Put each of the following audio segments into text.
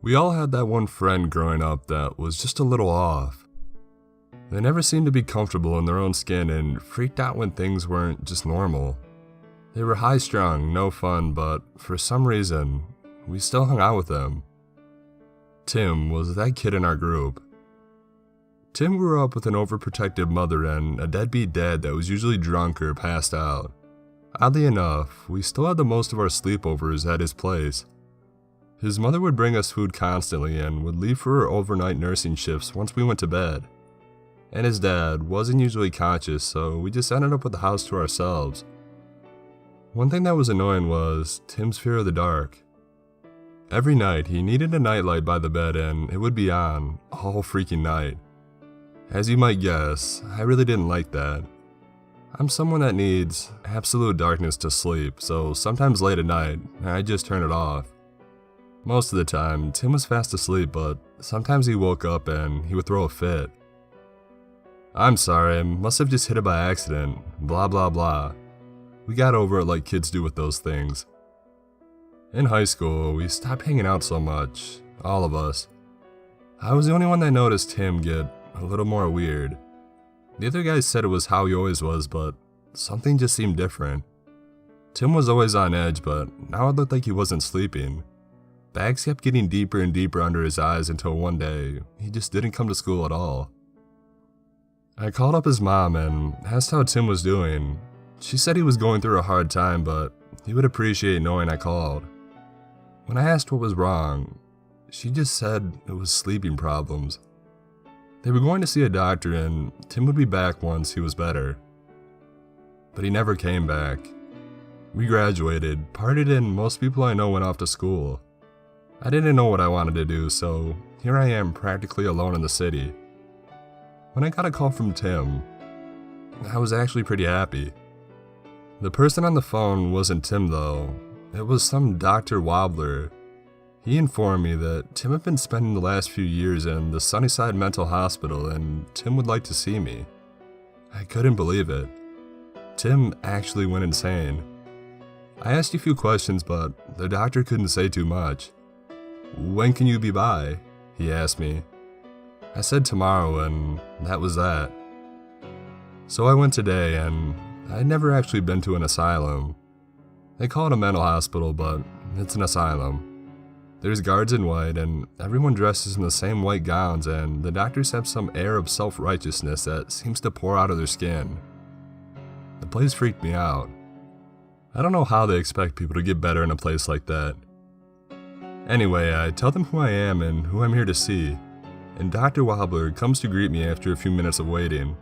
We all had that one friend growing up that was just a little off. They never seemed to be comfortable in their own skin and freaked out when things weren't just normal. They were high-strung, no fun, but for some reason, we still hung out with them. Tim was that kid in our group. Tim grew up with an overprotective mother and a deadbeat dad that was usually drunk or passed out. Oddly enough, we still had the most of our sleepovers at his place. His mother would bring us food constantly and would leave for her overnight nursing shifts once we went to bed. And his dad wasn't usually conscious, so we just ended up with the house to ourselves. One thing that was annoying was Tim's fear of the dark. Every night, he needed a nightlight by the bed and it would be on all freaking night. As you might guess, I really didn't like that. I'm someone that needs absolute darkness to sleep, so sometimes late at night, I just turn it off. Most of the time, Tim was fast asleep, but sometimes he woke up and he would throw a fit. I'm sorry, I must have just hit it by accident, blah blah blah. We got over it like kids do with those things. In high school, we stopped hanging out so much, all of us. I was the only one that noticed him get a little more weird. The other guys said it was how he always was, but something just seemed different. Tim was always on edge, but now it looked like he wasn't sleeping. Bags kept getting deeper and deeper under his eyes until one day, he just didn't come to school at all. I called up his mom and asked how Tim was doing. She said he was going through a hard time, but he would appreciate knowing I called. When I asked what was wrong, she just said it was sleeping problems. They were going to see a doctor and Tim would be back once he was better. But he never came back. We graduated, partied, and most people I know went off to school. I didn't know what I wanted to do, so here I am practically alone in the city. When I got a call from Tim, I was actually pretty happy. The person on the phone wasn't Tim though, it was some Dr. Wobbler. He informed me that Tim had been spending the last few years in the Sunnyside Mental Hospital and Tim would like to see me. I couldn't believe it. Tim actually went insane. I asked a few questions, but the doctor couldn't say too much. "When can you be by?" he asked me. I said tomorrow, and that was that. So I went today, and I'd never actually been to an asylum. They call it a mental hospital, but it's an asylum. There's guards in white, and everyone dresses in the same white gowns, and the doctors have some air of self-righteousness that seems to pour out of their skin. The place freaked me out. I don't know how they expect people to get better in a place like that. Anyway, I tell them who I am and who I'm here to see, and Dr. Wobbler comes to greet me after a few minutes of waiting.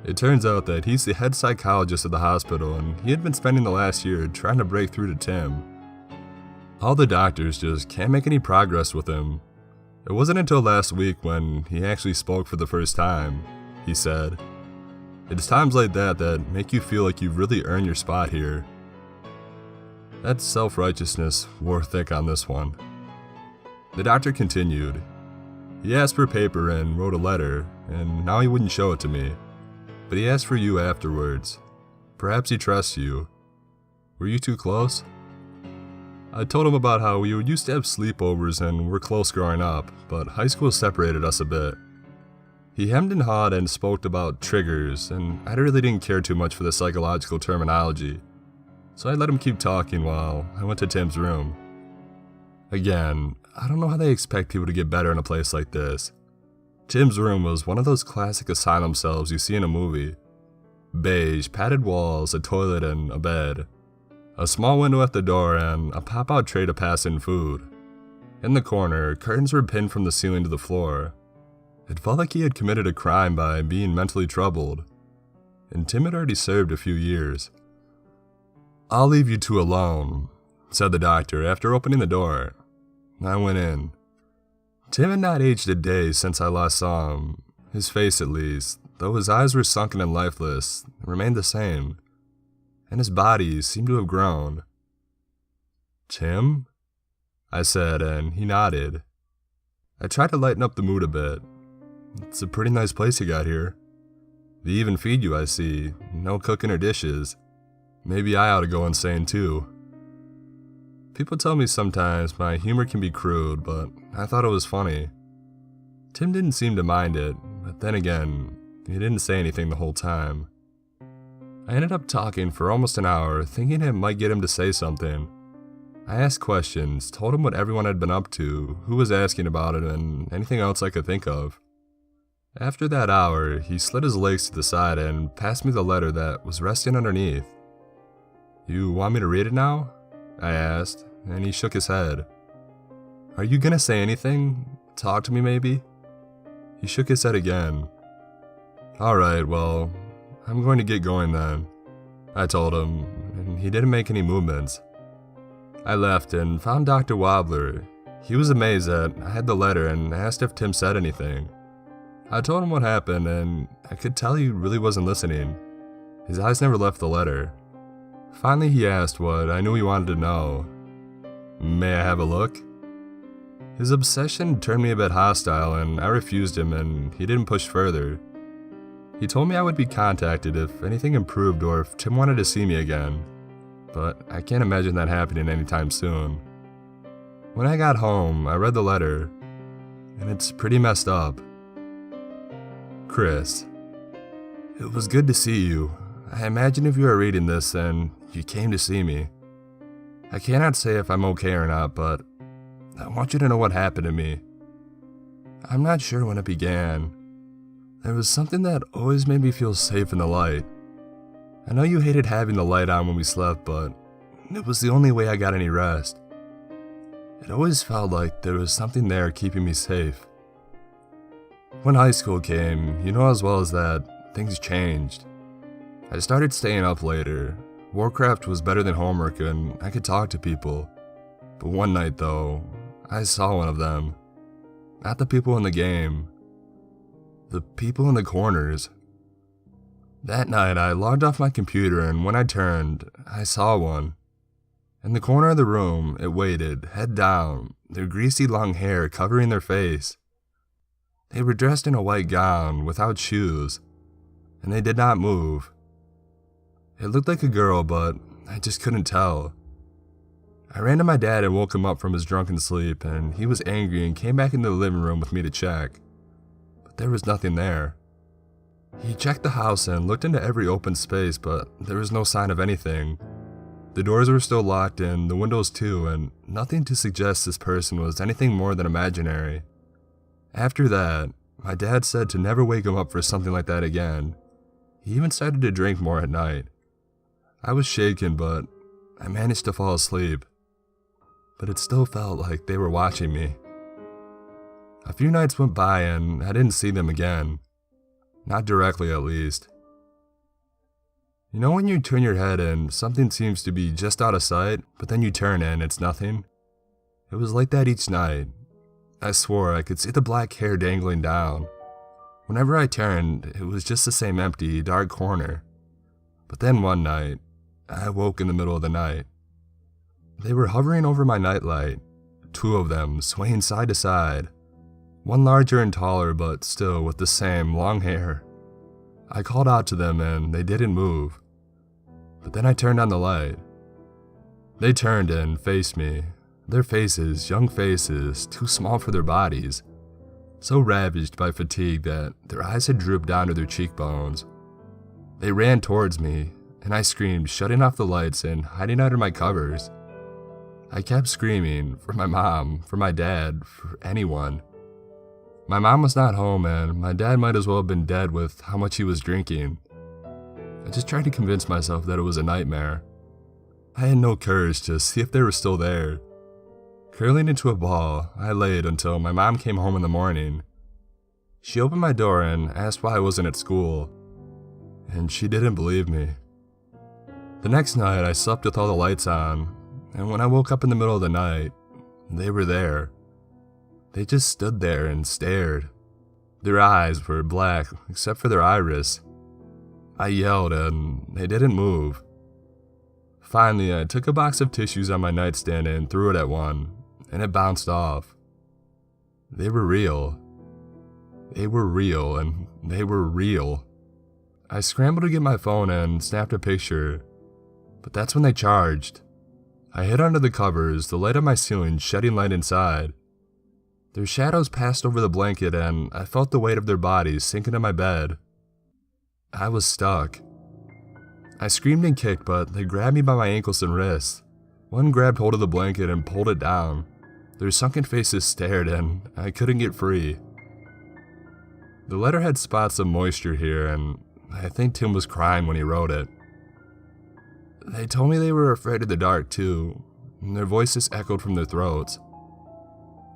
It turns out that he's the head psychologist of the hospital, and he had been spending the last year trying to break through to Tim. All the doctors just can't make any progress with him. It wasn't until last week when he actually spoke for the first time, he said. It's times like that that make you feel like you've really earned your spot here. That self-righteousness wore thick on this one. The doctor continued. He asked for paper and wrote a letter, and now he wouldn't show it to me. But he asked for you afterwards. Perhaps he trusts you. Were you too close? I told him about how we used to have sleepovers and were close growing up, but high school separated us a bit. He hemmed and hawed and spoke about triggers, and I really didn't care too much for the psychological terminology. So I let him keep talking while I went to Tim's room. Again, I don't know how they expect people to get better in a place like this. Tim's room was one of those classic asylum cells you see in a movie. Beige, padded walls, a toilet, and a bed. A small window at the door and a pop-out tray to pass in food. In the corner, curtains were pinned from the ceiling to the floor. It felt like he had committed a crime by being mentally troubled. And Tim had already served a few years. "I'll leave you two alone," said the doctor after opening the door. I went in. Tim had not aged a day since I last saw him. His face, at least, though his eyes were sunken and lifeless, remained the same. And his body seemed to have grown. "Tim?" I said, and he nodded. I tried to lighten up the mood a bit. "It's a pretty nice place you got here. They even feed you, I see. No cooking or dishes. Maybe I ought to go insane too." People tell me sometimes my humor can be crude, but I thought it was funny. Tim didn't seem to mind it, but then again, he didn't say anything the whole time. I ended up talking for almost an hour, thinking it might get him to say something. I asked questions, told him what everyone had been up to, who was asking about it, and anything else I could think of. After that hour, he slid his legs to the side and passed me the letter that was resting underneath. "You want me to read it now?" I asked, and he shook his head. "Are you gonna say anything? Talk to me maybe?" He shook his head again. "Alright, well, I'm going to get going then," I told him, and he didn't make any movements. I left and found Dr. Wobbler. He was amazed that I had the letter and asked if Tim said anything. I told him what happened, and I could tell he really wasn't listening. His eyes never left the letter. Finally, he asked what I knew he wanted to know. "May I have a look?" His obsession turned me a bit hostile, and I refused him, and he didn't push further. He told me I would be contacted if anything improved or if Tim wanted to see me again, but I can't imagine that happening anytime soon. When I got home, I read the letter, and it's pretty messed up. Chris, it was good to see you. I imagine if you are reading this, then you came to see me. I cannot say if I'm okay or not, but I want you to know what happened to me. I'm not sure when it began. There was something that always made me feel safe in the light. I know you hated having the light on when we slept, but it was the only way I got any rest. It always felt like there was something there keeping me safe. When high school came, you know as well as that, things changed. I started staying up later. Warcraft was better than homework and I could talk to people. But one night though, I saw one of them. Not the people in the game. The people in the corners. That night I logged off my computer and when I turned, I saw one. In the corner of the room, it waited, head down, their greasy long hair covering their face. They were dressed in a white gown, without shoes, and they did not move. It looked like a girl, but I just couldn't tell. I ran to my dad and woke him up from his drunken sleep, and he was angry and came back into the living room with me to check. But there was nothing there. He checked the house and looked into every open space, but there was no sign of anything. The doors were still locked and the windows too, and nothing to suggest this person was anything more than imaginary. After that, my dad said to never wake him up for something like that again. He even started to drink more at night. I was shaken, but I managed to fall asleep. But it still felt like they were watching me. A few nights went by and I didn't see them again. Not directly, at least. You know when you turn your head and something seems to be just out of sight, but then you turn and it's nothing? It was like that each night. I swore I could see the black hair dangling down. Whenever I turned, it was just the same empty, dark corner. But then one night, I woke in the middle of the night. They were hovering over my nightlight, two of them swaying side to side, one larger and taller but still with the same long hair. I called out to them and they didn't move. But then I turned on the light. They turned and faced me. Their faces, young faces, too small for their bodies, so ravaged by fatigue that their eyes had drooped down to their cheekbones. They ran towards me, and I screamed, shutting off the lights and hiding under my covers. I kept screaming, for my mom, for my dad, for anyone. My mom was not home, and my dad might as well have been dead with how much he was drinking. I just tried to convince myself that it was a nightmare. I had no courage to see if they were still there. Curling into a ball, I laid until my mom came home in the morning. She opened my door and asked why I wasn't at school, and she didn't believe me. The next night, I slept with all the lights on, and when I woke up in the middle of the night, they were there. They just stood there and stared. Their eyes were black, except for their iris. I yelled, and they didn't move. Finally, I took a box of tissues on my nightstand and threw it at one, and it bounced off. They were real. They were real, and they were real. I scrambled to get my phone and snapped a picture, but that's when they charged. I hid under the covers, the light on my ceiling shedding light inside. Their shadows passed over the blanket and I felt the weight of their bodies sink into my bed. I was stuck. I screamed and kicked, but they grabbed me by my ankles and wrists. One grabbed hold of the blanket and pulled it down. Their sunken faces stared and I couldn't get free. The letter had spots of moisture here and I think Tim was crying when he wrote it. They told me they were afraid of the dark too, and their voices echoed from their throats.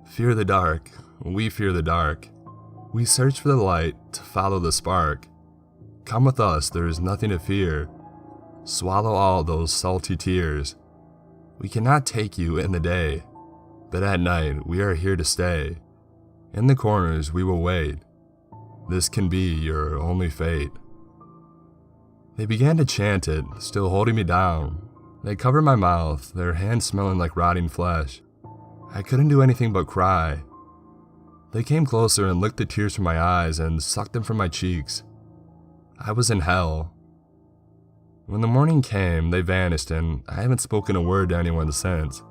Fear the dark, we fear the dark. We search for the light to follow the spark. Come with us, there is nothing to fear. Swallow all those salty tears. We cannot take you in the day, but at night we are here to stay. In the corners we will wait. This can be your only fate. They began to chant it, still holding me down. They covered my mouth, their hands smelling like rotting flesh. I couldn't do anything but cry. They came closer and licked the tears from my eyes and sucked them from my cheeks. I was in hell. When the morning came, they vanished and I haven't spoken a word to anyone since.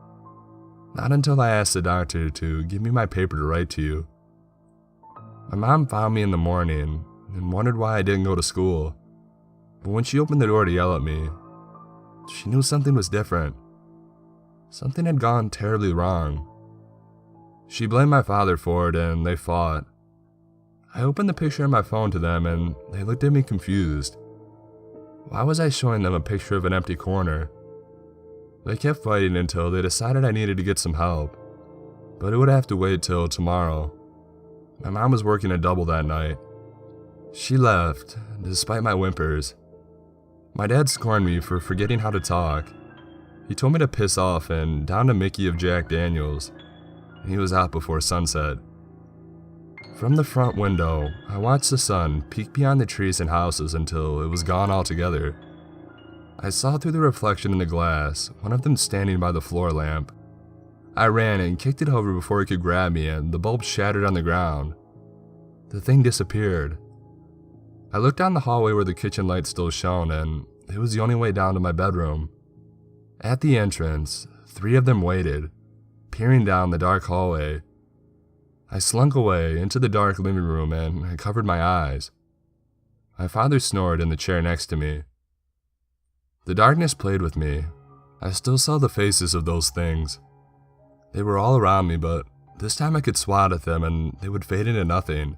Not until I asked the doctor to give me my paper to write to you. My mom found me in the morning and wondered why I didn't go to school. But when she opened the door to yell at me, she knew something was different. Something had gone terribly wrong. She blamed my father for it and they fought. I opened the picture on my phone to them and they looked at me confused. Why was I showing them a picture of an empty corner? They kept fighting until they decided I needed to get some help, but it would have to wait till tomorrow. My mom was working a double that night. She left, despite my whimpers. My dad scorned me for forgetting how to talk. He told me to piss off and down a Mickey of Jack Daniels. He was out before sunset. From the front window, I watched the sun peek beyond the trees and houses until it was gone altogether. I saw through the reflection in the glass, one of them standing by the floor lamp. I ran and kicked it over before it could grab me and the bulb shattered on the ground. The thing disappeared. I looked down the hallway where the kitchen light still shone and it was the only way down to my bedroom. At the entrance, 3 of them waited, peering down the dark hallway. I slunk away into the dark living room and I covered my eyes. My father snored in the chair next to me. The darkness played with me. I still saw the faces of those things. They were all around me, but this time I could swat at them and they would fade into nothing.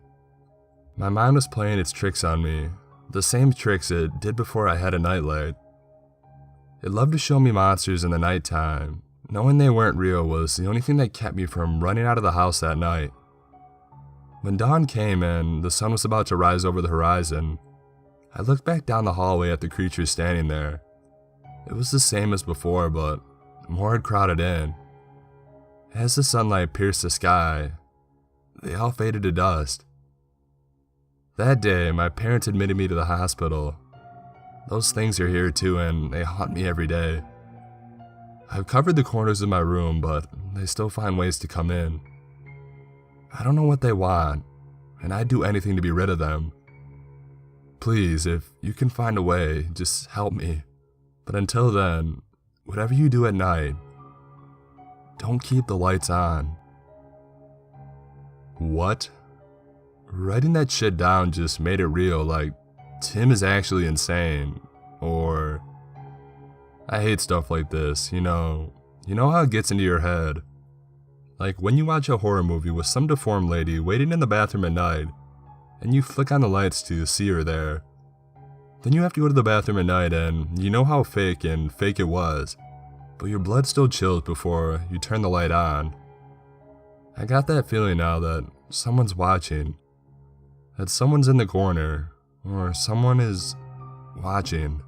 My mind was playing its tricks on me, the same tricks it did before I had a nightlight. It loved to show me monsters in the nighttime. Knowing they weren't real was the only thing that kept me from running out of the house that night. When dawn came and the sun was about to rise over the horizon, I looked back down the hallway at the creatures standing there. It was the same as before, but more had crowded in. As the sunlight pierced the sky, they all faded to dust. That day, my parents admitted me to the hospital. Those things are here too, and they haunt me every day. I've covered the corners of my room, but they still find ways to come in. I don't know what they want, and I'd do anything to be rid of them. Please, if you can find a way, just help me. But until then, whatever you do at night, don't keep the lights on. What? Writing that shit down just made it real, like Tim is actually insane, or I hate stuff like this, you know how it gets into your head. Like when you watch a horror movie with some deformed lady waiting in the bathroom at night, and you flick on the lights to see her there. Then you have to go to the bathroom at night and you know how fake it was, but your blood still chills before you turn the light on. I got that feeling now that someone's watching. That someone's in the corner, or someone is watching.